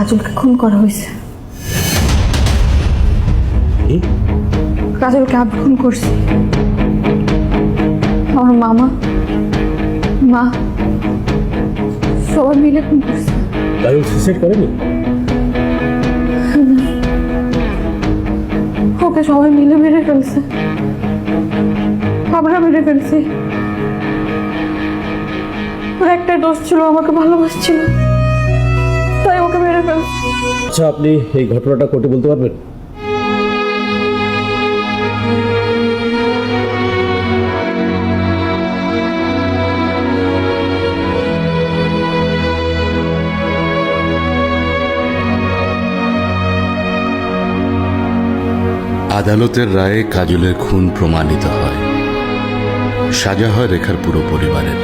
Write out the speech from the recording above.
কাজলকে খুন করা হয়েছে। কাজলকে আমি খুন করছি। আমার মামা, মা সবাই মিলে খুন করছে। কাজল সুইসাইড করেনি? ওকে সবাই মিলে মেরে ফেলছে। আমরা মেরে ফেলছি। ওর একটা দোষ ছিল, আমাকে ভালোবাসছিল, তাই ওকে মেরে ফেলছে। আচ্ছা, আপনি এই ঘটনাটা কোর্টে বলতে পারবেন? আদালতের রায়ে কাজলের খুন প্রমাণিত হয়। সাজা হয় রেখার পুরো পরিবারের।